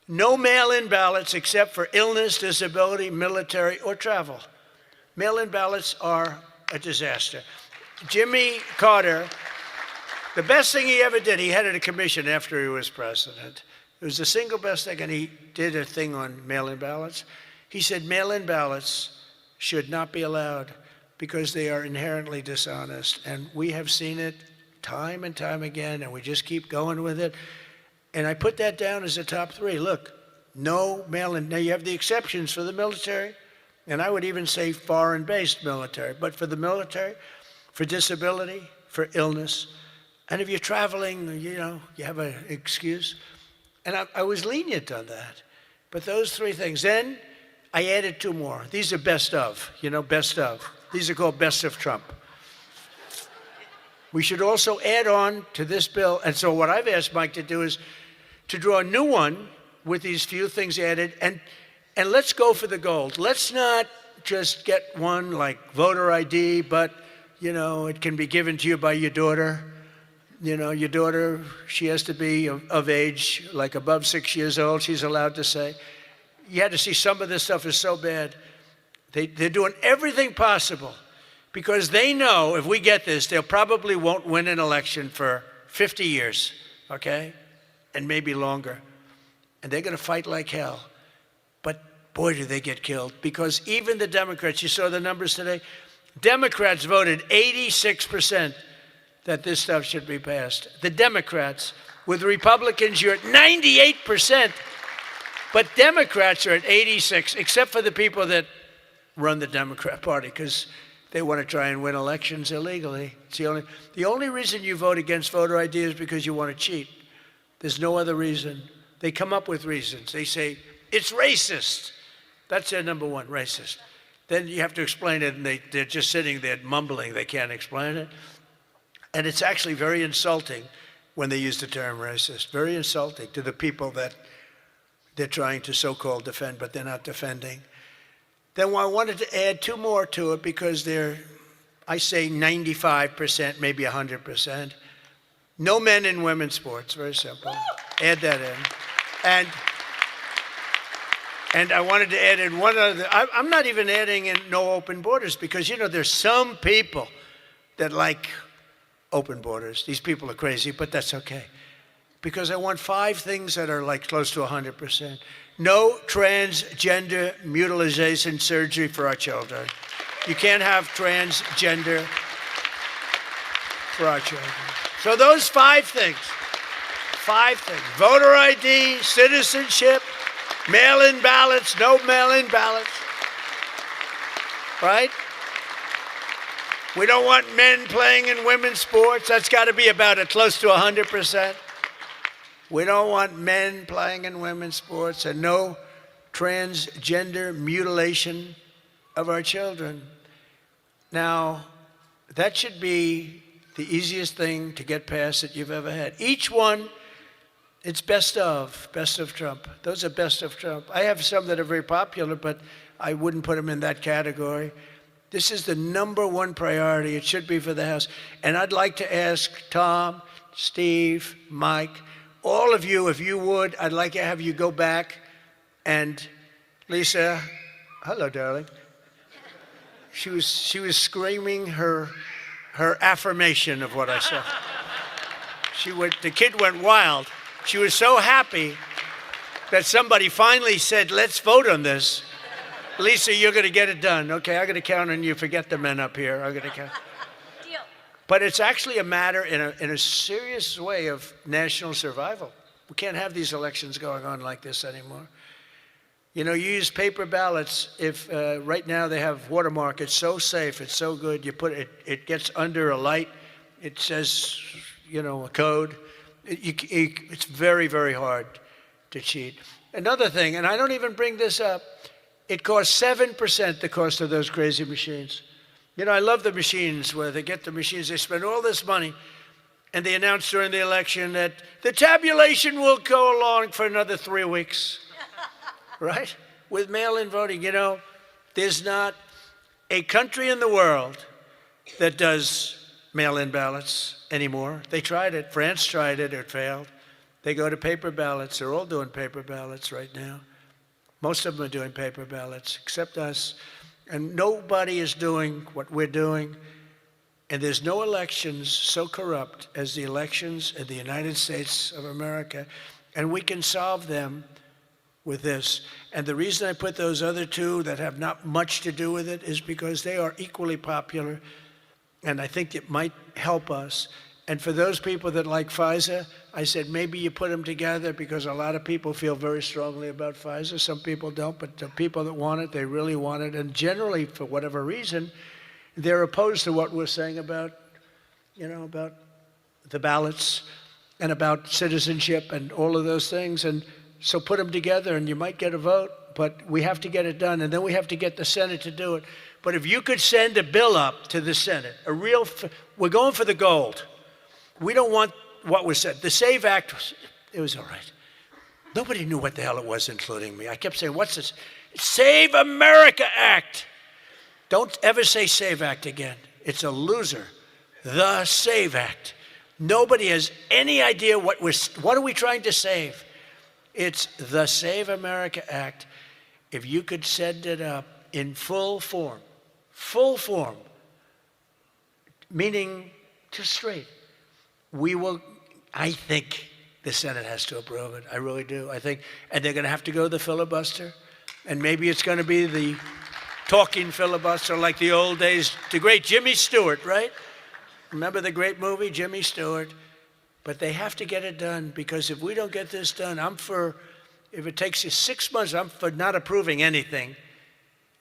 No mail-in ballots except for illness, disability, military, or travel. Mail-in ballots are a disaster. Jimmy Carter, the best thing he ever did, he headed a commission after he was president. It was the single best thing, and he did a thing on mail-in ballots. He said mail-in ballots should not be allowed because they are inherently dishonest. And we have seen it time and time again, and we just keep going with it. And I put that down as a top three. Look, no mail-in. Now, you have the exceptions for the military, and I would even say foreign-based military. But for the military, for disability, for illness, and if you're traveling, you have an excuse. And I was lenient on that. But those three things. Then I added two more. These are best of, best of. These are called best of Trump. We should also add on to this bill. And so what I've asked Mike to do is to draw a new one with these few things added. And let's go for the gold. Let's not just get one like voter ID, but, it can be given to you by your daughter. Your daughter, she has to be of age, like above 6 years old, she's allowed to say. You had to see some of this stuff is so bad. They're doing everything possible because they know if we get this, they probably won't win an election for 50 years, okay? And maybe longer. And they're going to fight like hell. But boy, do they get killed. Because even the Democrats, you saw the numbers today, Democrats voted 86% that this stuff should be passed. The Democrats. With Republicans, you're at 98%. But Democrats are at 86, except for the people that run the Democrat Party, because they want to try and win elections illegally. It's the only reason you vote against voter ID is because you want to cheat. There's no other reason. They come up with reasons. They say, it's racist. That's their number one, racist. Then you have to explain it, and they're just sitting there mumbling. They can't explain it. And it's actually very insulting when they use the term racist. Very insulting to the people that they're trying to so-called defend, but they're not defending. Then I wanted to add two more to it because they're, I say 95%, maybe 100%. No men in women's sports, very simple. Add that in. And I wanted to add in one other, I'm not even adding in no open borders because, there's some people that like open borders. These people are crazy, but that's okay. Because I want 5 things that are like close to 100%. No transgender mutilation surgery for our children. You can't have transgender for our children. So those 5 things. 5 things. Voter ID, citizenship, mail-in ballots, no mail-in ballots. Right? We don't want men playing in women's sports. That's got to be about close to 100%. We don't want men playing in women's sports and no transgender mutilation of our children. Now, that should be the easiest thing to get past that you've ever had. Each one, it's best of Trump. Those are best of Trump. I have some that are very popular, but I wouldn't put them in that category. This is the number one priority. It should be for the House. And I'd like to ask Tom, Steve, Mike, all of you, if you would, I'd like to have you go back and Lisa, hello, darling. She was screaming her affirmation of what I said. The kid went wild. She was so happy that somebody finally said, let's vote on this. Lisa, you're going to get it done. Okay, I'm going to count on you. Forget the men up here. I'm going to count. Deal. But it's actually a matter in a serious way of national survival. We can't have these elections going on like this anymore. You use paper ballots. If right now they have watermark, it's so safe, it's so good. You put it gets under a light. It says, a code. It's very, very hard to cheat. Another thing, and I don't even bring this up, it costs 7% the cost of those crazy machines. I love the machines where they get the machines, they spend all this money, and they announce during the election that the tabulation will go along for another 3 weeks, right? With mail-in voting, there's not a country in the world that does mail-in ballots anymore. They tried it. France tried it. It failed. They go to paper ballots. They're all doing paper ballots right now. Most of them are doing paper ballots, except us. And nobody is doing what we're doing. And there's no elections so corrupt as the elections in the United States of America. And we can solve them with this. And the reason I put those other two that have not much to do with it is because they are equally popular. And I think it might help us. And for those people that like FISA, I said maybe you put them together because a lot of people feel very strongly about FISA. Some people don't, but the people that want it, they really want it. And generally, for whatever reason, they're opposed to what we're saying about, about the ballots and about citizenship and all of those things. And so put them together and you might get a vote, but we have to get it done. And then we have to get the Senate to do it. But if you could send a bill up to the Senate, we're going for the gold. We don't want what was said. The SAVE Act, it was all right. Nobody knew what the hell it was, including me. I kept saying, what's this? Save America Act. Don't ever say SAVE Act again. It's a loser. The SAVE Act. Nobody has any idea what are we trying to save. It's the Save America Act. If you could send it up in full form, meaning just straight, I think the Senate has to approve it. I really do. And they're going to have to go the filibuster. And maybe it's going to be the talking filibuster like the old days. The great Jimmy Stewart, right? Remember the great movie, Jimmy Stewart? But they have to get it done because if we don't get this done, if it takes you 6 months, I'm for not approving anything.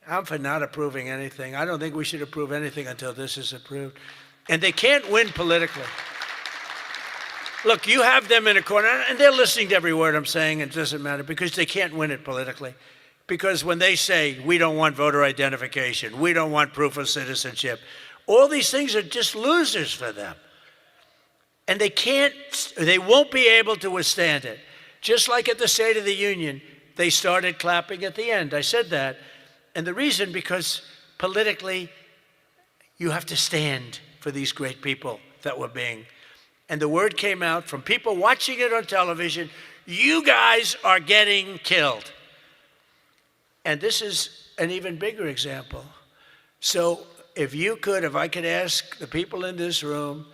I don't think we should approve anything until this is approved. And they can't win politically. Look, you have them in a corner, and they're listening to every word I'm saying, and it doesn't matter, because they can't win it politically. Because when they say, we don't want voter identification, we don't want proof of citizenship, all these things are just losers for them. And they won't be able to withstand it. Just like at the State of the Union, they started clapping at the end. I said that. And the reason, because politically, you have to stand for these great people that were being. And the word came out from people watching it on television, you guys are getting killed. And this is an even bigger example. So if I could ask the people in this room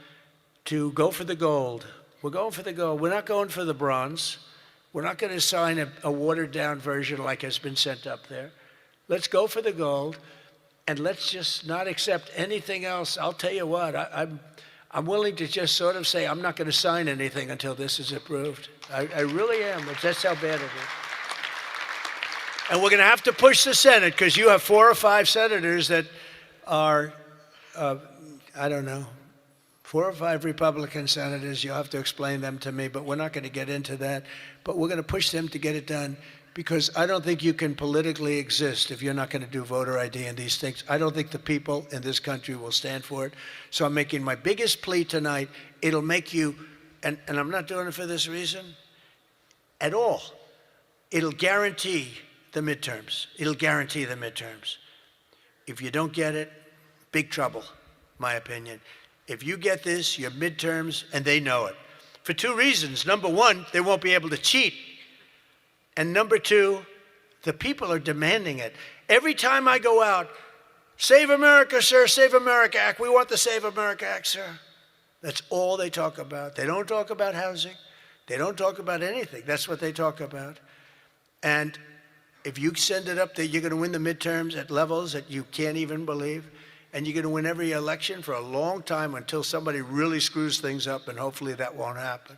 to go for the gold. We're going for the gold. We're not going for the bronze. We're not going to sign a watered down version like has been sent up there. Let's go for the gold, and let's just not accept anything else. I'll tell you what, I'm willing to just sort of say I'm not going to sign anything until this is approved. I really am. That's how bad it is. And we're going to have to push the Senate because you have 4 or 5 senators that are, 4 or 5 Republican senators. You'll have to explain them to me, but we're not going to get into that. But we're going to push them to get it done because I don't think you can politically exist if you're not going to do voter ID and these things. I don't think the people in this country will stand for it. So I'm making my biggest plea tonight. It'll make you, and I'm not doing it for this reason at all. It'll guarantee the midterms. It'll guarantee the midterms. If you don't get it, big trouble, my opinion. If you get this, your midterms, and they know it. For 2 reasons. Number 1, they won't be able to cheat. And number 2, the people are demanding it. Every time I go out, Save America, sir, Save America Act. We want the Save America Act, sir. That's all they talk about. They don't talk about housing. They don't talk about anything. That's what they talk about. And if you send it up there, you're going to win the midterms at levels that you can't even believe. And you're going to win every election for a long time until somebody really screws things up, and hopefully that won't happen.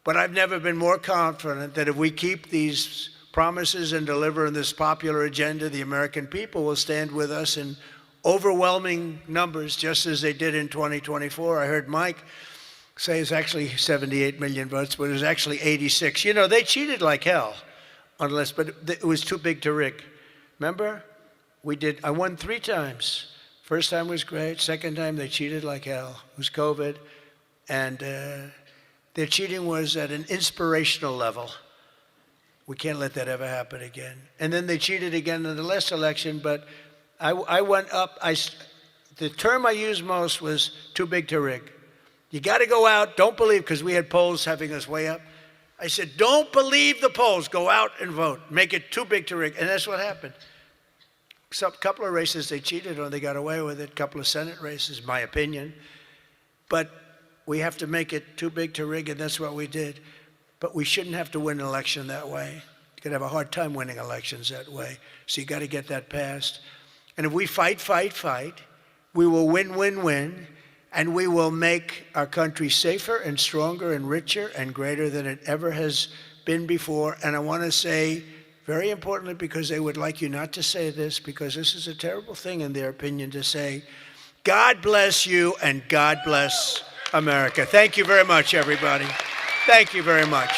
But I've never been more confident that if we keep these promises and deliver on this popular agenda, the American people will stand with us in overwhelming numbers, just as they did in 2024. I heard Mike say it's actually 78 million votes, but it was actually 86. You know, they cheated like hell, but it was too big to rig. Remember? I won 3 times. First time was great. Second time, they cheated like hell. It was COVID. And their cheating was at an inspirational level. We can't let that ever happen again. And then they cheated again in the last election, but I went up. The term I used most was too big to rig. You got to go out. Don't believe, because we had polls having us way up. I said, don't believe the polls. Go out and vote. Make it too big to rig. And that's what happened. A couple of races they cheated on. They got away with it. A couple of Senate races, my opinion. But we have to make it too big to rig, and that's what we did. But we shouldn't have to win an election that way. You're going to have a hard time winning elections that way. So you got to get that passed. And if we fight, we will win, and we will make our country safer and stronger and richer and greater than it ever has been before. And I want to say, very importantly, because they would like you not to say this, because this is a terrible thing in their opinion to say, God bless you and God bless America. Thank you very much, everybody. Thank you very much.